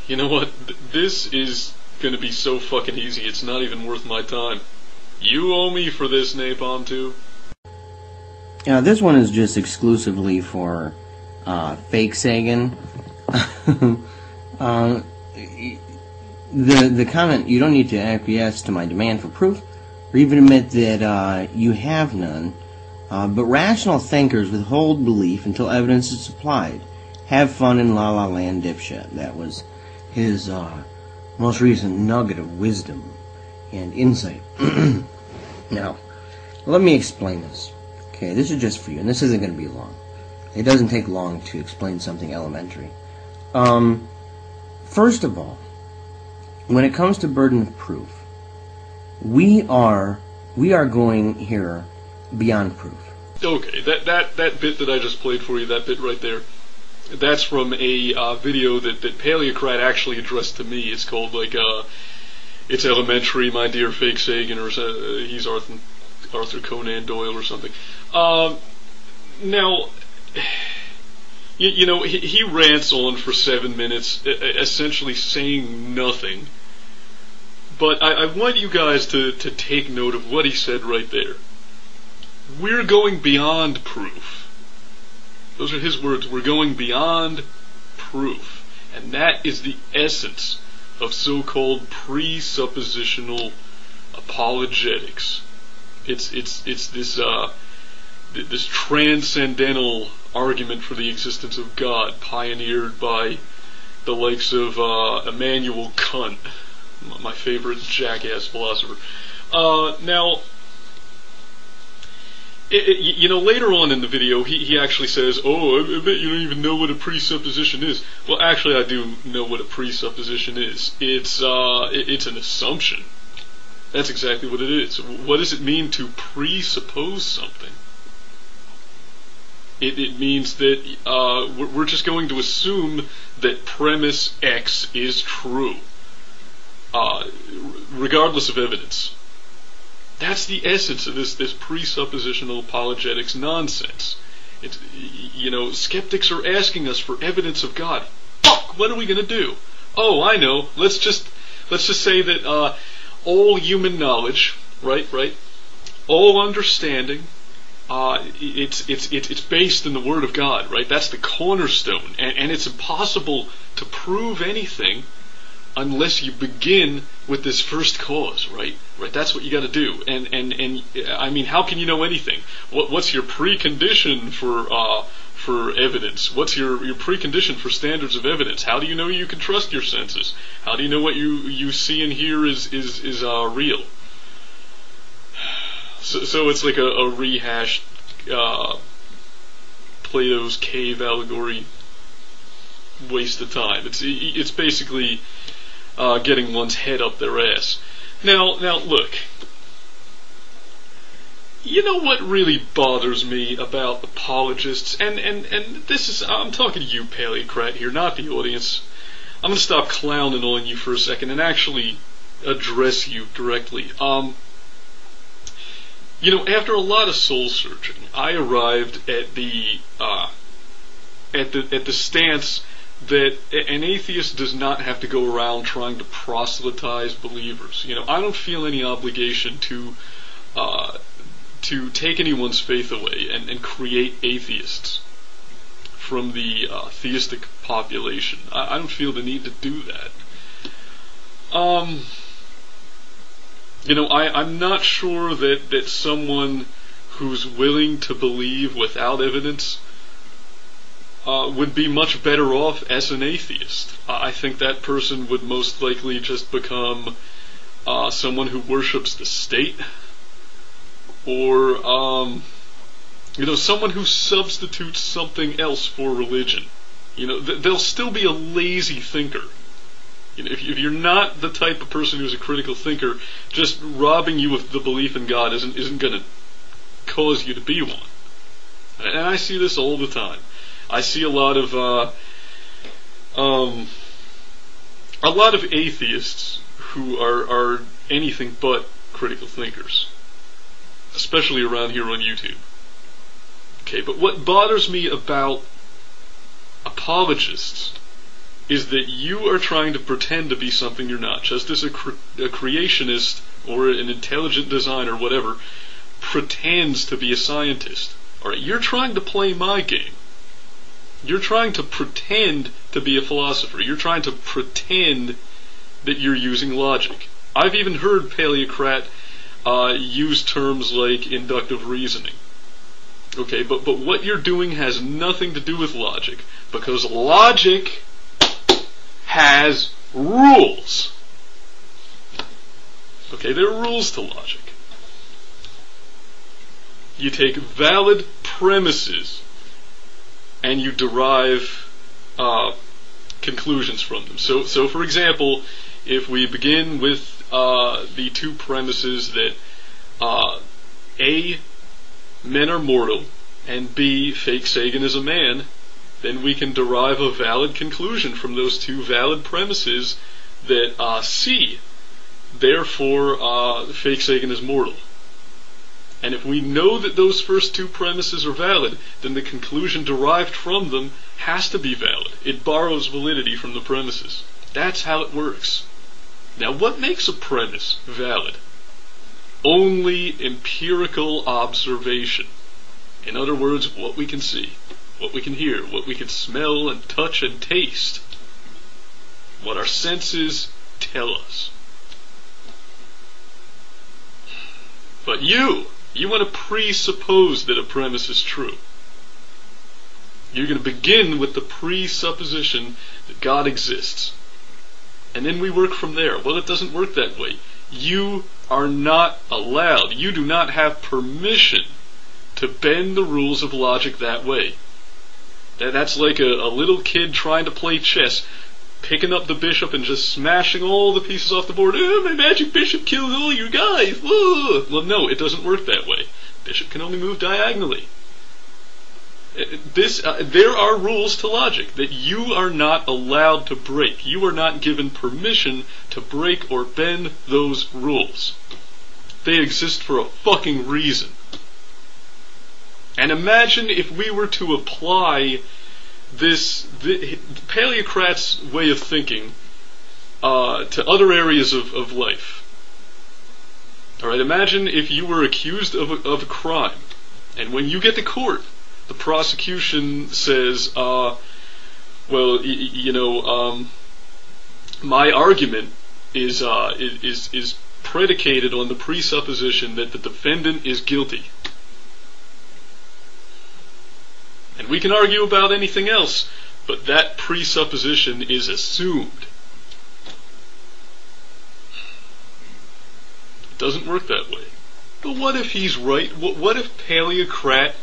You know what? This is gonna be so fucking easy, it's not even worth my time. You owe me for this, Napalm 2. This one is just exclusively for fakesagan. The comment, you don't need to acquiesce to my demand for proof, or even admit that you have none, but rational thinkers withhold belief until evidence is supplied. Have fun in La La Land, dipshit. That was his most recent nugget of wisdom and insight. Now, let me explain this. Okay, this is just for you, and this isn't going to be long. It doesn't take long to explain something elementary. First of all, when it comes to burden of proof, we are going here beyond proof. Okay, that bit that I just played for you, that bit right there, that's from a video that Paleocrat actually addressed to me. It's called, like, It's Elementary, My Dear Fake Sagan, or he's Arthur Conan Doyle or something. Now, you know, he rants on for 7 minutes, essentially saying nothing. But I want you guys to take note of what he said right there. We're going beyond proof. Those are his words. We're going beyond proof. And that is the essence of so-called presuppositional apologetics. It's this transcendental argument for the existence of God, pioneered by the likes of Immanuel Kant, my favorite jackass philosopher. Now, you know, later on in the video, he actually says, "Oh, I bet you don't even know what a presupposition is." Well, actually, I do know what a presupposition is. It's an assumption. That's exactly what it is. What does it mean to presuppose something? It means that we're just going to assume that premise X is true, regardless of evidence. That's the essence of this presuppositional apologetics nonsense. It's, you know, skeptics are asking us for evidence of God. Fuck, what are we going to do? Oh, I know. Let's just say that all human knowledge, right, all understanding, it's based in the Word of God, right? That's the cornerstone, and it's impossible to prove anything unless you begin with this first cause, right? Right. That's what you got to do. And I mean, how can you know anything? What's your precondition for evidence? What's your precondition for standards of evidence? How do you know you can trust your senses? How do you know what you see and hear is real? So it's like a rehashed Plato's cave allegory waste of time. It's basically getting one's head up their ass. Now look. You know what really bothers me about apologists, and this is, I'm talking to you, Paleocrat, here, not the audience. I'm going to stop clowning on you for a second and actually address you directly. You know, after a lot of soul searching, I arrived at the stance that an atheist does not have to go around trying to proselytize believers. You know, I don't feel any obligation to take anyone's faith away and create atheists from the theistic population. I don't feel the need to do that. You know, I'm not sure that someone who's willing to believe without evidence would be much better off as an atheist. I think that person would most likely just become someone who worships the state, or you know, someone who substitutes something else for religion. You know, they'll still be a lazy thinker. You know, if you're not the type of person who's a critical thinker, just robbing you of the belief in God isn't going to cause you to be one. And I see this all the time. I see a lot of atheists who are anything but critical thinkers, especially around here on YouTube. Okay, but what bothers me about apologists is that you are trying to pretend to be something you're not, just as a creationist or an intelligent designer, whatever, pretends to be a scientist. Alright, you're trying to play my game. You're trying to pretend to be a philosopher. You're trying to pretend that you're using logic. I've even heard Paleocrat use terms like inductive reasoning. Okay, but what you're doing has nothing to do with logic, because logic has rules. Okay, there are rules to logic. You take valid premises and you derive conclusions from them. So for example, if we begin with the two premises that A, men are mortal, and B, fakesagan is a man, then we can derive a valid conclusion from those two valid premises that C, therefore fakesagan is mortal. And if we know that those first two premises are valid, then the conclusion derived from them has to be valid. It borrows validity from the premises. That's how it works. Now, what makes a premise valid? Only empirical observation. In other words, what we can see, what we can hear, what we can smell and touch and taste. What our senses tell us. But you want to presuppose that a premise is true. You're going to begin with the presupposition that God exists. And then we work from there. Well, it doesn't work that way. You are not allowed, you do not have permission to bend the rules of logic that way. That's like a little kid trying to play chess, picking up the bishop and just smashing all the pieces off the board. Oh, my magic bishop killed all your guys. Whoa. Well, no, it doesn't work that way. Bishop can only move diagonally. There are rules to logic that you are not allowed to break. You are not given permission to break or bend those rules. They exist for a fucking reason. And imagine if we were to apply the Paleocrat's way of thinking to other areas of life. Alright, imagine if you were accused of a crime, and when you get to court, the prosecution says, well, my argument is predicated on the presupposition that the defendant is guilty. And we can argue about anything else, but that presupposition is assumed. It doesn't work that way. But what if he's right? What if Paleocrat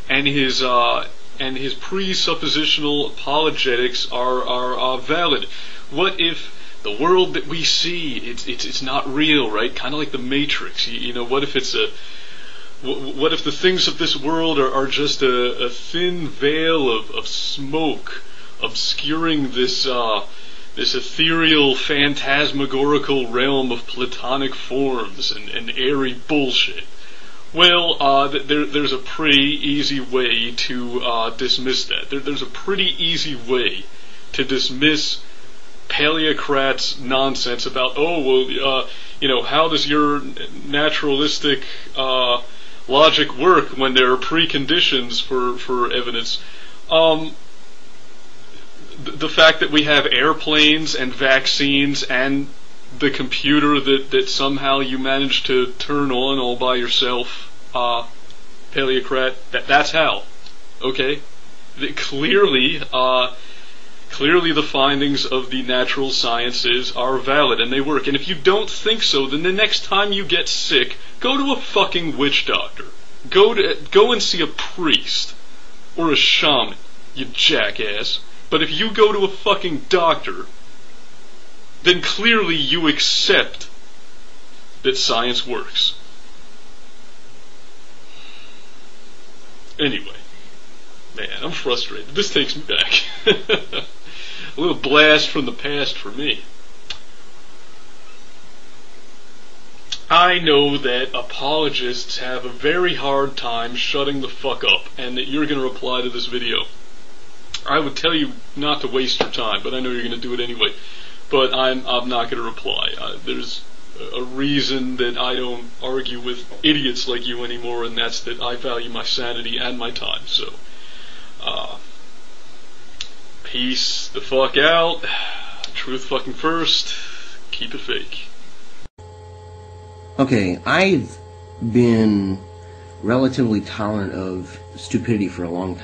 and his presuppositional apologetics are valid? What if the world that we see it's not real, right? Kind of like the Matrix. What if what if the things of this world are just a thin veil of smoke obscuring this ethereal, phantasmagorical realm of platonic forms and airy bullshit? Well, there's a pretty easy way to dismiss that. There's a pretty easy way to dismiss Paleocrat's nonsense about, how does your naturalistic logic work when there are preconditions for evidence? The fact that we have airplanes and vaccines and the computer that somehow you managed to turn on all by yourself, Paleocrat, that's how. Okay? Clearly the findings of the natural sciences are valid and they work. And if you don't think so, then the next time you get sick, go to a fucking witch doctor. Go and see a priest or a shaman, you jackass. But if you go to a fucking doctor, then clearly you accept that science works. Anyway, man, I'm frustrated. This takes me back. A little blast from the past for me. I know that apologists have a very hard time shutting the fuck up, and that you're going to reply to this video. I would tell you not to waste your time, but I know you're going to do it anyway. But I'm not going to reply. There's a reason that I don't argue with idiots like you anymore, and that's that I value my sanity and my time. So, peace the fuck out. Truth fucking first. Keep it fake. Okay, I've been relatively tolerant of stupidity for a long time.